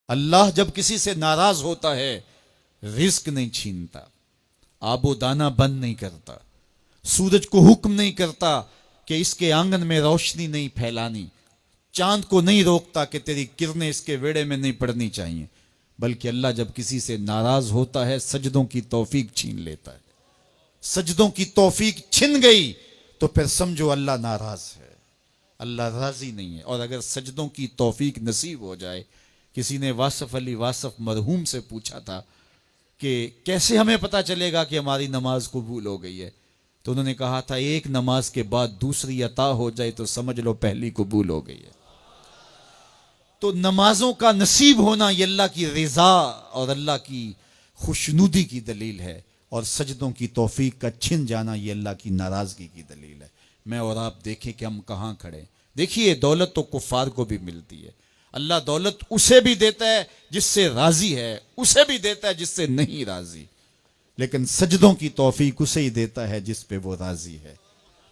اللہ جب کسی سے ناراض ہوتا ہے رزق نہیں چھینتا، آب و دانہ بند نہیں کرتا، سورج کو حکم نہیں کرتا کہ اس کے آنگن میں روشنی نہیں پھیلانی، چاند کو نہیں روکتا کہ تیری کرنیں اس کے ویڑے میں نہیں پڑنی چاہیے، بلکہ اللہ جب کسی سے ناراض ہوتا ہے سجدوں کی توفیق چھین لیتا ہے۔ سجدوں کی توفیق چھن گئی تو پھر سمجھو اللہ ناراض ہے، اللہ راضی نہیں ہے۔ اور اگر سجدوں کی توفیق نصیب ہو جائے، کسی نے واصف علی واصف مرحوم سے پوچھا تھا کہ کیسے ہمیں پتہ چلے گا کہ ہماری نماز قبول ہو گئی ہے، تو انہوں نے کہا تھا ایک نماز کے بعد دوسری عطا ہو جائے تو سمجھ لو پہلی قبول ہو گئی ہے۔ تو نمازوں کا نصیب ہونا یہ اللہ کی رضا اور اللہ کی خوشنودی کی دلیل ہے، اور سجدوں کی توفیق کا چھن جانا یہ اللہ کی ناراضگی کی دلیل ہے۔ میں اور آپ دیکھیں کہ ہم کہاں کھڑے ہیں۔ دیکھیے دولت تو کفار کو بھی ملتی ہے، اللہ دولت اسے بھی دیتا ہے جس سے راضی ہے، اسے بھی دیتا ہے جس سے نہیں راضی، لیکن سجدوں کی توفیق اسے ہی دیتا ہے جس پہ وہ راضی ہے۔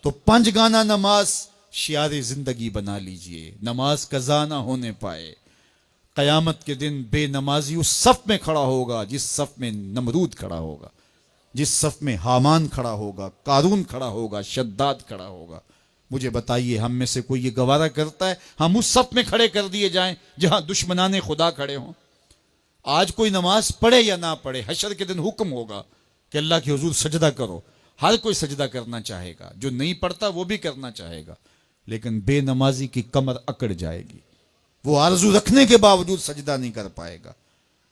تو 5 گانا نماز شعار زندگی بنا لیجئے، نماز قضا نہ ہونے پائے۔ قیامت کے دن بے نمازی اس صف میں کھڑا ہوگا جس صف میں نمرود کھڑا ہوگا، جس صف میں حامان کھڑا ہوگا، قارون کھڑا ہوگا، شداد کھڑا ہوگا۔ مجھے بتائیے ہم میں سے کوئی یہ گوارا کرتا ہے ہم اس صف میں کھڑے کر دیے جائیں جہاں دشمنان خدا کھڑے ہوں؟ آج کوئی نماز پڑھے یا نہ پڑھے، حشر کے دن حکم ہوگا کہ اللہ کے حضور سجدہ کرو، ہر کوئی سجدہ کرنا چاہے گا، جو نہیں پڑھتا وہ بھی کرنا چاہے گا، لیکن بے نمازی کی کمر اکڑ جائے گی، وہ آرزو رکھنے کے باوجود سجدہ نہیں کر پائے گا۔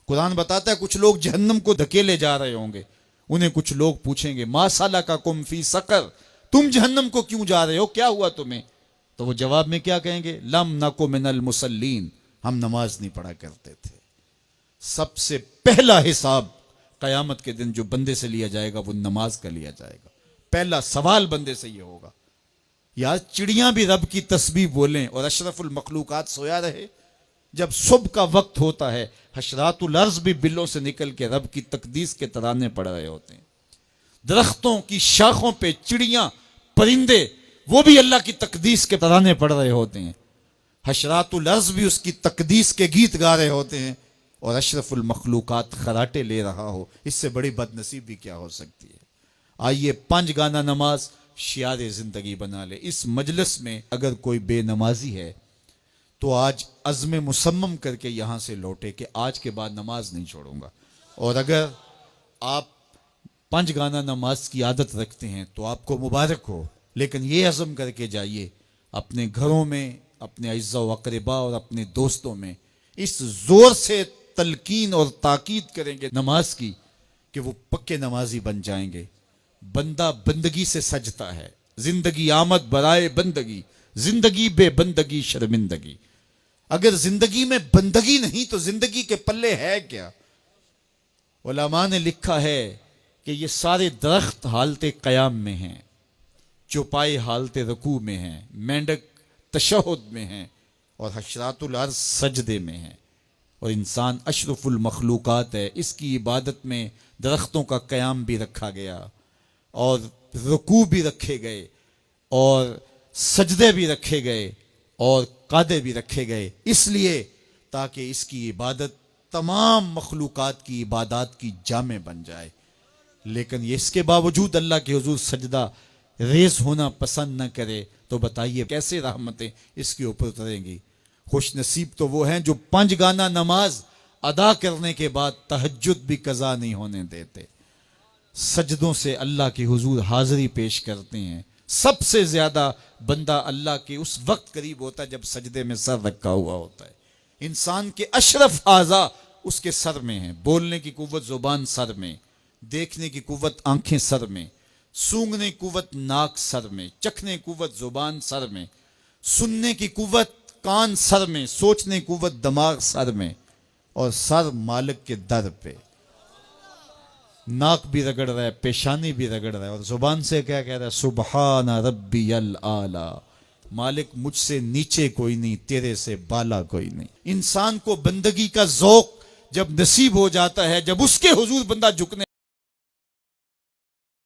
قرآن بتاتا ہے کچھ لوگ جہنم کو دھکیلے جا رہے ہوں گے، انہیں کچھ لوگ پوچھیں گے ما سلککم فی سقر، تم جہنم کو کیوں جا رہے ہو، کیا ہوا تمہیں؟ تو وہ جواب میں کیا کہیں گے؟ لم نکو من المصلین، ہم نماز نہیں پڑھا کرتے تھے۔ سب سے پہلا حساب قیامت کے دن جو بندے سے لیا جائے گا وہ نماز کا لیا جائے گا۔ پہلا سوال بندے سے یہ ہوگا۔ یار چڑیاں بھی رب کی تسبیح بولیں اور اشرف المخلوقات سویا رہے؟ جب صبح کا وقت ہوتا ہے حشرات الارض بھی بلوں سے نکل کے رب کی تقدیس کے ترانے پڑھ رہے ہوتے ہیں، درختوں کی شاخوں پہ چڑیاں پرندے وہ بھی اللہ کی تقدیس کے ترانے پڑھ رہے ہوتے ہیں، حشرات الارض بھی اس کی تقدیس کے گیت گا رہے ہوتے ہیں، اور اشرف المخلوقات خراٹے لے رہا ہو۔ اس سے بڑی بد نصیبی کیا ہو سکتی ہے؟ آئیے 5 گانا نماز شعار زندگی بنا لے۔ اس مجلس میں اگر کوئی بے نمازی ہے تو آج عزم مصمم کر کے یہاں سے لوٹے کہ آج کے بعد نماز نہیں چھوڑوں گا، اور اگر آپ 5 گانا نماز کی عادت رکھتے ہیں تو آپ کو مبارک ہو، لیکن یہ عزم کر کے جائیے اپنے گھروں میں، اپنے اعزاء و اقرباء اور اپنے دوستوں میں اس زور سے تلقین اور تاکید کریں گے نماز کی کہ وہ پکے نمازی بن جائیں گے۔ بندہ بندگی سے سجتا ہے، زندگی آمد برائے بندگی، زندگی بے بندگی شرمندگی۔ اگر زندگی میں بندگی نہیں تو زندگی کے پلے ہے کیا؟ علماء نے لکھا ہے کہ یہ سارے درخت حالت قیام میں ہیں، چوپائے حالت رکوع میں ہیں، مینڈک تشہد میں ہیں، اور حشرات الارض سجدے میں ہیں، اور انسان اشرف المخلوقات ہے۔ اس کی عبادت میں درختوں کا قیام بھی رکھا گیا، اور رکوع بھی رکھے گئے، اور سجدے بھی رکھے گئے، اور قعدے بھی رکھے گئے، اس لیے تاکہ اس کی عبادت تمام مخلوقات کی عبادات کی جامع بن جائے۔ لیکن یہ اس کے باوجود اللہ کے حضور سجدہ ریز ہونا پسند نہ کرے تو بتائیے کیسے رحمتیں اس کے اوپر اتریں گی؟ خوش نصیب تو وہ ہیں جو 5 گانا نماز ادا کرنے کے بعد تہجد بھی قضا نہیں ہونے دیتے، سجدوں سے اللہ کے حضور حاضری پیش کرتے ہیں۔ سب سے زیادہ بندہ اللہ کے اس وقت قریب ہوتا ہے جب سجدے میں سر رکھا ہوا ہوتا ہے۔ انسان کے اشرف اعضاء اس کے سر میں ہیں، بولنے کی قوت زبان سر میں، دیکھنے کی قوت آنکھیں سر میں، سونگنے کی قوت ناک سر میں، چکھنے کی قوت زبان سر میں، سننے کی قوت کان سر میں، سوچنے کی قوت دماغ سر میں، اور سر مالک کے در پہ۔ ناک بھی رگڑ رہا ہے، پیشانی بھی رگڑ رہا ہے، اور زبان سے کیا کہہ رہا ہے؟ سبحان ربی الاعلی، مالک مجھ سے نیچے کوئی نہیں، تیرے سے بالا کوئی نہیں۔ انسان کو بندگی کا ذوق جب نصیب ہو جاتا ہے، جب اس کے حضور بندہ جھکنے